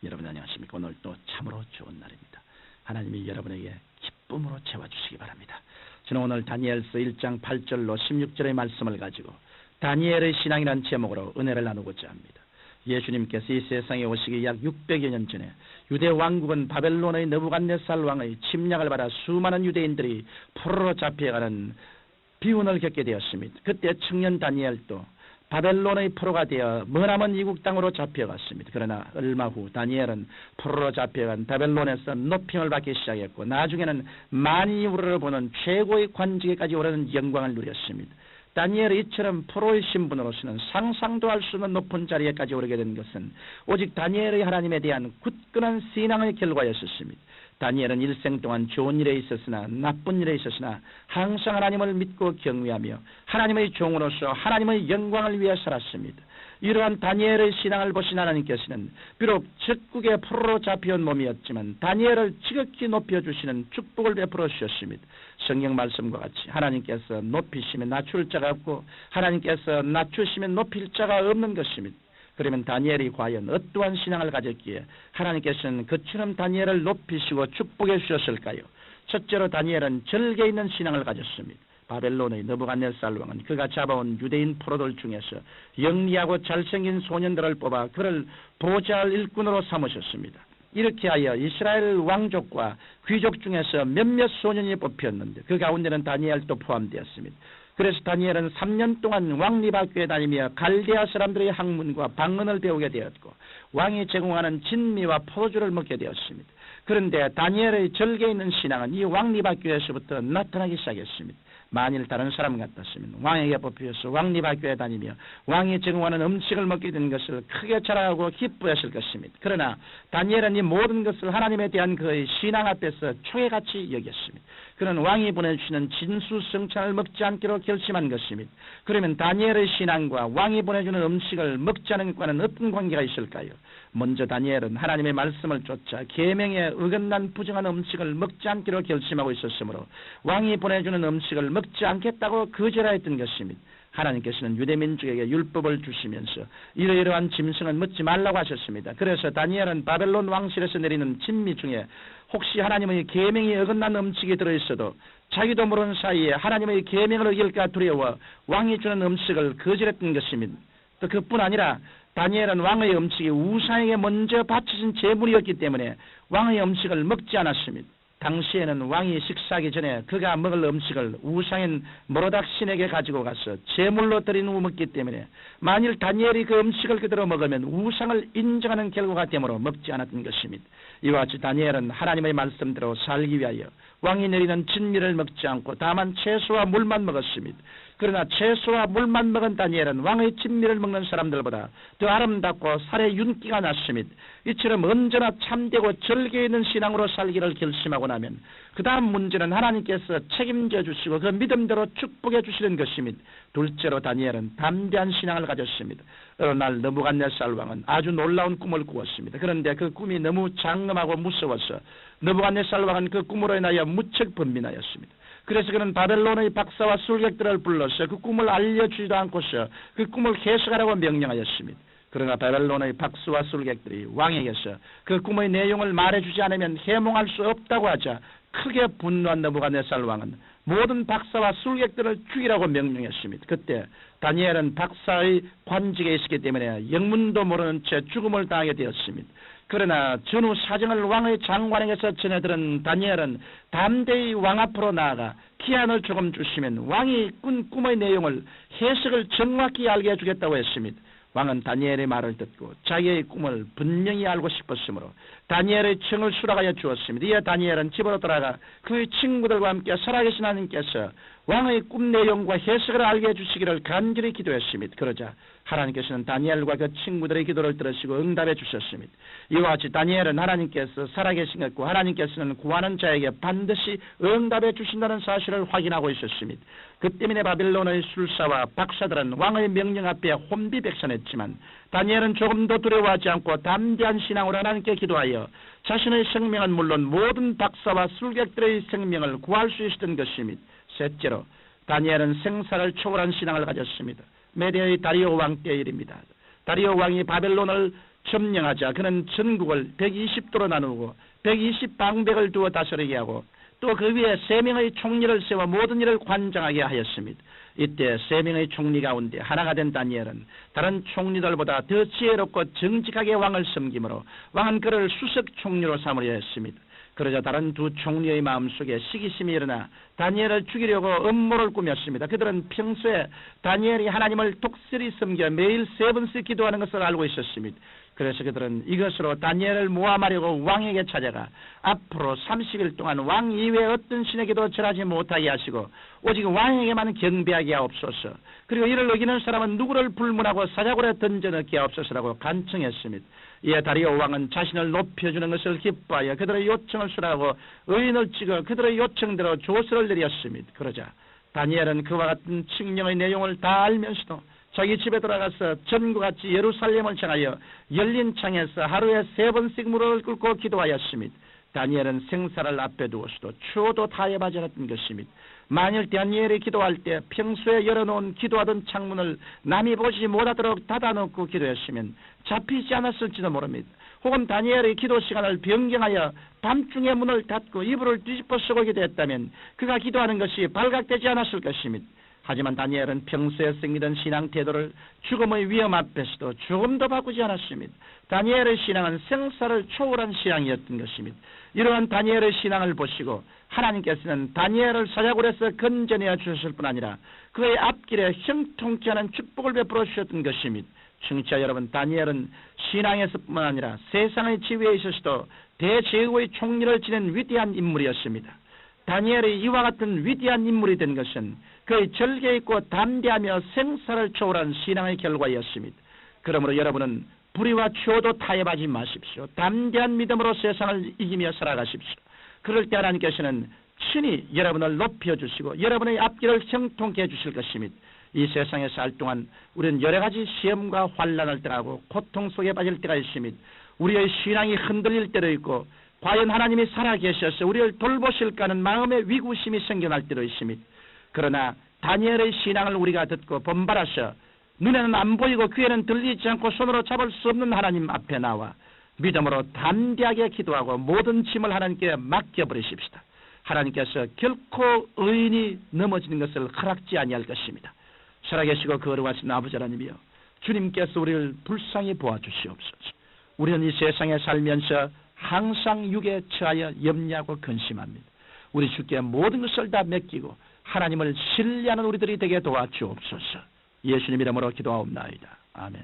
여러분 안녕하십니까? 오늘 또 참으로 좋은 날입니다. 하나님이 여러분에게 기쁨으로 채워주시기 바랍니다. 저는 오늘 다니엘서 1장 8절로 16절의 말씀을 가지고 다니엘의 신앙이라는 제목으로 은혜를 나누고자 합니다. 예수님께서 이 세상에 오시기 약 600여 년 전에 유대 왕국은 바벨론의 느부갓네살 왕의 침략을 받아 수많은 유대인들이 포로로 잡혀가는 비운을 겪게 되었습니다. 그때 청년 다니엘도 바벨론의 포로가 되어 머나먼 이국 땅으로 잡혀갔습니다. 그러나 얼마 후 다니엘은 포로로 잡혀간 바벨론에서 높임을 받기 시작했고 나중에는 만인이 우러러보는 최고의 관직에까지 오르는 영광을 누렸습니다. 다니엘이 이처럼 포로의 신분으로서는 상상도 할 수 없는 높은 자리에까지 오르게 된 것은 오직 다니엘의 하나님에 대한 굳건한 신앙의 결과였었습니다. 다니엘은 일생 동안 좋은 일에 있었으나 나쁜 일에 있었으나 항상 하나님을 믿고 경외하며 하나님의 종으로서 하나님의 영광을 위해 살았습니다. 이러한 다니엘의 신앙을 보신 하나님께서는 비록 적국의 포로로 잡혀온 몸이었지만 다니엘을 지극히 높여주시는 축복을 베풀어 주셨습니다. 성경 말씀과 같이 하나님께서 높이시면 낮출 자가 없고 하나님께서 낮추시면 높일 자가 없는 것입니다. 그러면 다니엘이 과연 어떠한 신앙을 가졌기에 하나님께서는 그처럼 다니엘을 높이시고 축복해 주셨을까요? 첫째로 다니엘은 절개 있는 신앙을 가졌습니다. 바벨론의 느부갓네살 왕은 그가 잡아온 유대인 포로들 중에서 영리하고 잘생긴 소년들을 뽑아 그를 보좌할 일꾼으로 삼으셨습니다. 이렇게 하여 이스라엘 왕족과 귀족 중에서 몇몇 소년이 뽑혔는데 그 가운데는 다니엘도 포함되었습니다. 그래서 다니엘은 3년 동안 왕립학교에 다니며 갈대아 사람들의 학문과 방언을 배우게 되었고 왕이 제공하는 진미와 포도주를 먹게 되었습니다. 그런데 다니엘의 절개 있는 신앙은 이 왕립학교에서부터 나타나기 시작했습니다. 만일 다른 사람 같았으면 왕에게 뽑혀서 왕립학교에 다니며 왕이 제공하는 음식을 먹게 된 것을 크게 자랑하고 기뻐했을 것입니다. 그러나 다니엘은 이 모든 것을 하나님에 대한 그의 신앙 앞에서 초회같이 여겼습니다. 그는 왕이 보내주시는 진수성찬을 먹지 않기로 결심한 것입니다. 그러면 다니엘의 신앙과 왕이 보내주는 음식을 먹지 않은 것과는 어떤 관계가 있을까요? 먼저 다니엘은 하나님의 말씀을 쫓아 계명에 어긋난 부정한 음식을 먹지 않기로 결심하고 있었으므로 왕이 보내주는 음식을 먹지 않겠다고 거절하였던 것입니다. 하나님께서는 유대민족에게 율법을 주시면서 이러이러한 짐승은 먹지 말라고 하셨습니다. 그래서 다니엘은 바벨론 왕실에서 내리는 진미 중에 혹시 하나님의 계명이 어긋난 음식이 들어있어도 자기도 모르는 사이에 하나님의 계명을 어길까 두려워 왕이 주는 음식을 거절했던 것입니다. 또 그뿐 아니라 다니엘은 왕의 음식이 우상에게 먼저 바쳐진 제물이었기 때문에 왕의 음식을 먹지 않았습니다. 당시에는 왕이 식사하기 전에 그가 먹을 음식을 우상인 모로닥 신에게 가지고 가서 제물로 드린 후 먹기 때문에 만일 다니엘이 그 음식을 그대로 먹으면 우상을 인정하는 결과가 되므로 먹지 않았던 것입니다. 이와 같이 다니엘은 하나님의 말씀대로 살기 위하여 왕이 내리는 진미를 먹지 않고 다만 채소와 물만 먹었습니다. 그러나 채소와 물만 먹은 다니엘은 왕의 진미를 먹는 사람들보다 더 아름답고 살에 윤기가 났습니다. 이처럼 언제나 참되고 절개 있는 신앙으로 살기를 결심하고 나면 그 다음 문제는 하나님께서 책임져 주시고 그 믿음대로 축복해 주시는 것입니다. 둘째로 다니엘은 담대한 신앙을 가졌습니다. 어느 날 느부갓네살 왕은 아주 놀라운 꿈을 꾸었습니다. 그런데 그 꿈이 너무 장엄하고 무서워서 느부갓네살 왕은 그 꿈으로 인하여 무척 번민하였습니다. 그래서 그는 바벨론의 박사와 술객들을 불러서 그 꿈을 알려주지도 않고서 그 꿈을 해석하라고 명령하였습니다. 그러나 바벨론의 박사와 술객들이 왕에게서 그 꿈의 내용을 말해주지 않으면 해몽할 수 없다고 하자 크게 분노한 느부갓네살 왕은 모든 박사와 술객들을 죽이라고 명령했습니다. 그때 다니엘은 박사의 관직에 있었기 때문에 영문도 모르는 채 죽음을 당하게 되었습니다. 그러나 전후 사정을 왕의 장관에게서 전해들은 다니엘은 담대히 왕 앞으로 나아가 기한을 조금 주시면 왕이 꾼 꿈의 내용을 해석을 정확히 알게 해주겠다고 했습니다. 왕은 다니엘의 말을 듣고 자기의 꿈을 분명히 알고 싶었으므로 다니엘의 청을 수락하여 주었습니다. 이에 다니엘은 집으로 돌아가 그의 친구들과 함께 살아계신 하나님께서 왕의 꿈 내용과 해석을 알게 해주시기를 간절히 기도했습니다. 그러자 하나님께서는 다니엘과 그 친구들의 기도를 들으시고 응답해 주셨습니다. 이와 같이 다니엘은 하나님께서 살아계신 것과 하나님께서는 구하는 자에게 반드시 응답해 주신다는 사실을 확인하고 있었습니다. 그 때문에 바빌론의 술사와 박사들은 왕의 명령 앞에 혼비백산했지만 다니엘은 조금도 두려워하지 않고 담대한 신앙으로 하나님께 기도하여 자신의 생명은 물론 모든 박사와 술객들의 생명을 구할 수 있었던 것입니다. 셋째로 다니엘은 생사를 초월한 신앙을 가졌습니다. 메대의 다리오 왕 때의 일입니다. 다리오 왕이 바벨론을 점령하자 그는 전국을 120도로 나누고 120방백을 두어 다스리게 하고 또 그 위에 3명의 총리를 세워 모든 일을 관장하게 하였습니다. 이때 3명의 총리 가운데 하나가 된 다니엘은 다른 총리들보다 더 지혜롭고 정직하게 왕을 섬기므로 왕은 그를 수석 총리로 삼으려 했습니다. 그러자 다른 2 총리의 마음속에 시기심이 일어나 다니엘을 죽이려고 음모를 꾸몄습니다. 그들은 평소에 다니엘이 하나님을 독실히 섬겨 매일 3번씩 기도하는 것을 알고 있었습니다. 그래서 그들은 이것으로 다니엘을 모함하려고 왕에게 찾아가 앞으로 30일 동안 왕 이외에 어떤 신에게도 절하지 못하게 하시고 오직 왕에게만 경배하게 하옵소서. 그리고 이를 어기는 사람은 누구를 불문하고 사자굴에 던져넣게 하옵소서라고 간청했습니다. 이에 다리오 왕은 자신을 높여주는 것을 기뻐하여 그들의 요청을 수락하고 의인을 찍어 그들의 요청대로 조서를 내렸습니다. 그러자 다니엘은 그와 같은 칙령의 내용을 다 알면서도 자기 집에 돌아가서 전과 같이 예루살렘을 향하여 열린 창에서 하루에 3번씩 무릎을 꿇고 기도하였습니다. 다니엘은 생사를 앞에 두고서도 추호도 타협하지 않았던 것입니다. 만일 다니엘이 기도할 때 평소에 열어놓은 기도하던 창문을 남이 보지 못하도록 닫아놓고 기도했으면 잡히지 않았을지도 모릅니다. 혹은 다니엘의 기도 시간을 변경하여 밤중에 문을 닫고 이불을 뒤집어 쓰고 기도했다면 그가 기도하는 것이 발각되지 않았을 것입니다. 하지만 다니엘은 평소에 생기던 신앙 태도를 죽음의 위험 앞에서도 조금도 바꾸지 않았습니다. 다니엘의 신앙은 생사를 초월한 신앙이었던 것입니다. 이러한 다니엘의 신앙을 보시고 하나님께서는 다니엘을 사자굴에서 건져내어 주셨을 뿐 아니라 그의 앞길에 형통케 하는 축복을 베풀어 주셨던 것입니다. 청취자 여러분, 다니엘은 신앙에서뿐만 아니라 세상의 지위에 있어서도 대제국의 총리를 지낸 위대한 인물이었습니다. 다니엘이 이와 같은 위대한 인물이 된 것은 그의 절개 있고 담대하며 생사를 초월한 신앙의 결과였습니다. 그러므로 여러분은 불의와 추호도 타협하지 마십시오. 담대한 믿음으로 세상을 이기며 살아가십시오. 그럴 때 하나님께서는 친히 여러분을 높여주시고 여러분의 앞길을 형통케 해주실 것입니다. 이 세상에 살 동안 우리는 여러 가지 시험과 환난을 당하고 고통 속에 빠질 때가 있습니다. 우리의 신앙이 흔들릴 때도 있고 과연 하나님이 살아계셔서 우리를 돌보실까 하는 마음의 위구심이 생겨날 때도 있습니다. 그러나 다니엘의 신앙을 우리가 듣고 본받아서 눈에는 안 보이고 귀에는 들리지 않고 손으로 잡을 수 없는 하나님 앞에 나와 믿음으로 담대하게 기도하고 모든 짐을 하나님께 맡겨버리십시다. 하나님께서 결코 의인이 넘어지는 것을 허락지 아니할 것입니다. 살아계시고 거룩하신 아버지 하나님이여, 주님께서 우리를 불쌍히 보아주시옵소서. 우리는 이 세상에 살면서 항상 육에 처하여 염려하고 근심합니다. 우리 주께 모든 것을 다 맡기고 하나님을 신뢰하는 우리들이 되게 도와주옵소서. 예수님 이름으로 기도하옵나이다. 아멘.